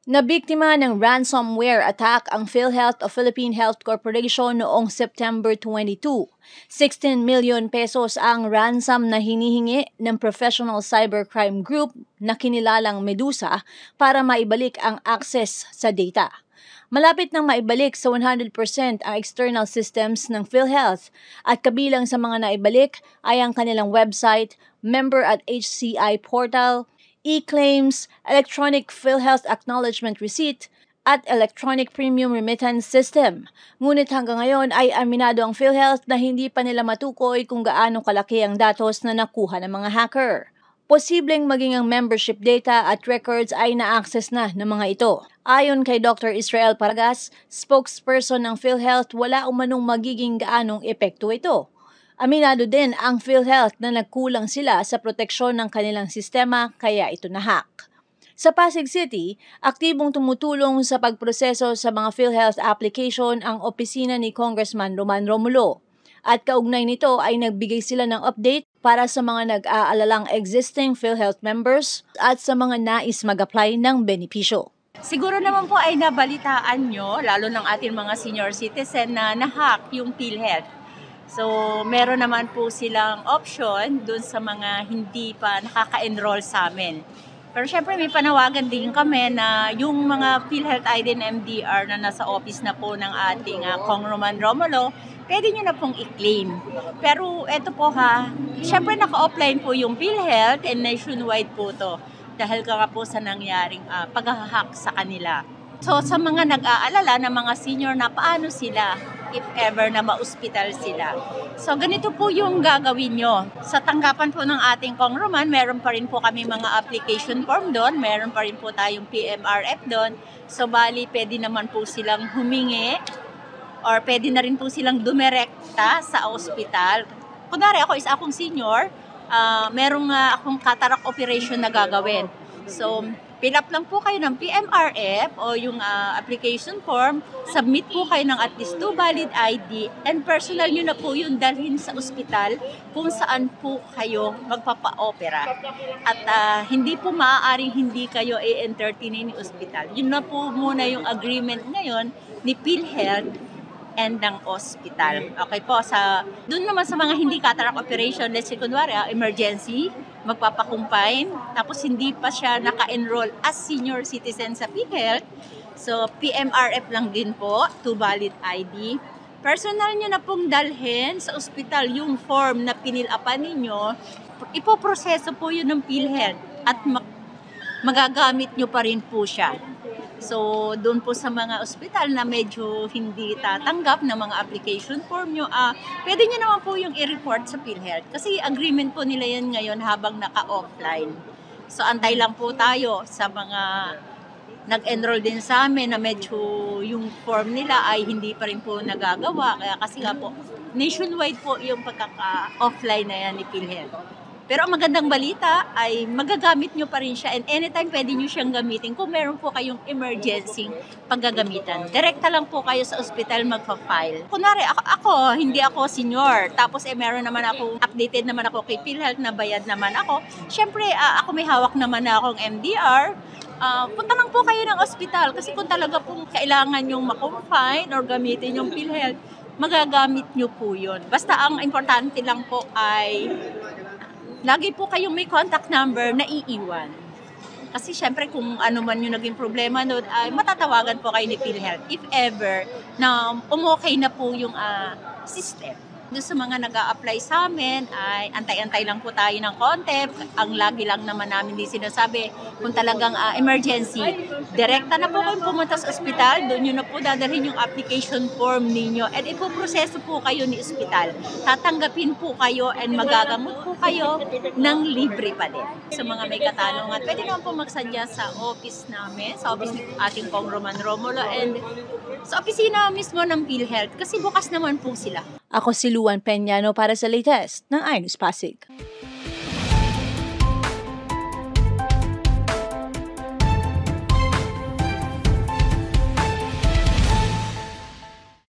Nabiktima ng ransomware attack ang PhilHealth o Philippine Health Corporation noong September 22. 16 million pesos ang ransom na hinihingi ng professional cybercrime group na kinilalang Medusa para maibalik ang access sa data. Malapit nang maibalik sa 100% ang external systems ng PhilHealth at kabilang sa mga naibalik ay ang kanilang website, member at HCI portal, e-claims, electronic PhilHealth acknowledgement receipt, at electronic premium remittance system. Ngunit hanggang ngayon ay aminado ang PhilHealth na hindi pa nila matukoy kung gaano kalaki ang datos na nakuha ng mga hacker. Posibleng maging ang membership data at records ay na-access na ng mga ito. Ayon kay Dr. Israel Paragas, spokesperson ng PhilHealth, wala umanong magiging gaanong epekto ito. Aminado din ang PhilHealth na nagkulang sila sa proteksyon ng kanilang sistema kaya ito na-hack. Sa Pasig City, aktibong tumutulong sa pagproseso sa mga PhilHealth application ang opisina ni Congressman Roman Romulo. At kaugnay nito ay nagbigay sila ng update para sa mga nag-aalalang existing PhilHealth members at sa mga nais mag-apply ng benepisyo. Siguro naman po ay nabalitaan nyo, lalo ng ating mga senior citizen na na-hack yung PhilHealth. So, meron naman po silang option dun sa mga hindi pa nakaka-enroll sa amin. Pero syempre may panawagan din kami na yung mga PhilHealth ID and MDR na nasa office na po ng ating Kong Roman Romulo, pwede nyo na pong i-claim. Pero eto po syempre naka-offline po yung PhilHealth and nationwide po to. Dahil ka po sa nangyaring pag-hack sa kanila. So sa mga nag-aalala na mga senior na paano sila if ever na ma-hospital sila. So ganito po yung gagawin nyo. Sa tanggapan po ng ating Kong Roman, meron pa rin po kami mga application form doon, meron pa rin po tayong PMRF doon. So bali, pwede naman po silang humingi or pwede na rin po silang dumirekta sa ospital. Kunwari ako is akong senior, merong akong cataract operation na gagawin. So, fill up lang po kayo ng PMRF o yung application form, submit po kayo ng at least 2 valid ID, and personal nyo na po yung dalhin sa ospital kung saan po kayo magpapa-opera. At hindi po maaaring hindi kayo i-entertain ni ospital. Yun na po muna yung agreement ngayon ni PhilHealth and ng hospital. Okay po, doon naman sa mga hindi cataract operation, let's say kunwari, emergency, magpapakumpine, tapos hindi pa siya naka-enroll as senior citizen sa PhilHealth. So, PMRF lang din po, 2 valid ID. Personal nyo na pong dalhin sa ospital yung form na pinilapan ninyo, ipoproseso po yun ng PhilHealth at magagamit nyo pa rin po siya. So, doon po sa mga ospital na medyo hindi tatanggap ng mga application form nyo, pwede nyo naman po yung i-report sa PhilHealth. Kasi agreement po nila yan ngayon habang naka-offline. So, antay lang po tayo sa mga nag-enroll din sa amin na medyo yung form nila ay hindi pa rin po nagagawa. Kaya kasi nga po, nationwide po yung pagkaka-offline na yan ni PhilHealth. Pero ang magandang balita ay magagamit nyo pa rin siya and anytime pwede nyo siyang gamitin kung meron po kayong emergency paggagamitan. Direkta lang po kayo sa ospital magpa-file. Kunwari ako, hindi ako senior, tapos meron naman ako, updated naman ako kay PhilHealth na bayad naman ako. Siyempre, ako may hawak naman na akong MDR. Punta lang po kayo ng ospital kasi kung talaga pong kailangan yung ma-confine or gamitin yung PhilHealth, magagamit nyo po yun. Basta ang importante lang po ay lagi po kayong may contact number na iiwan. Kasi syempre kung ano man yung naging problema noon, ay matatawagan po kayo ni PhilHealth if ever na umokay na po yung system. Doon sa mga nag-a-apply sa amin, ay antay-antay lang po tayo ng konti. Ang lagi lang naman namin di sinasabi, kung talagang emergency, direkta na po kayong pumunta sa ospital, doon nyo na po dadalhin yung application form ninyo at ipoproseso po kayo ni ospital. Tatanggapin po kayo and magagamot po kayo ng libre pa din. Sa mga may katanungan, pwede naman po magsadya sa office namin, sa office ni ating Kong Roman Romulo and sa opisina mismo ng PhilHealth kasi bukas naman po sila. Ako si Luan Peñano para sa latest ng iNews Pasig.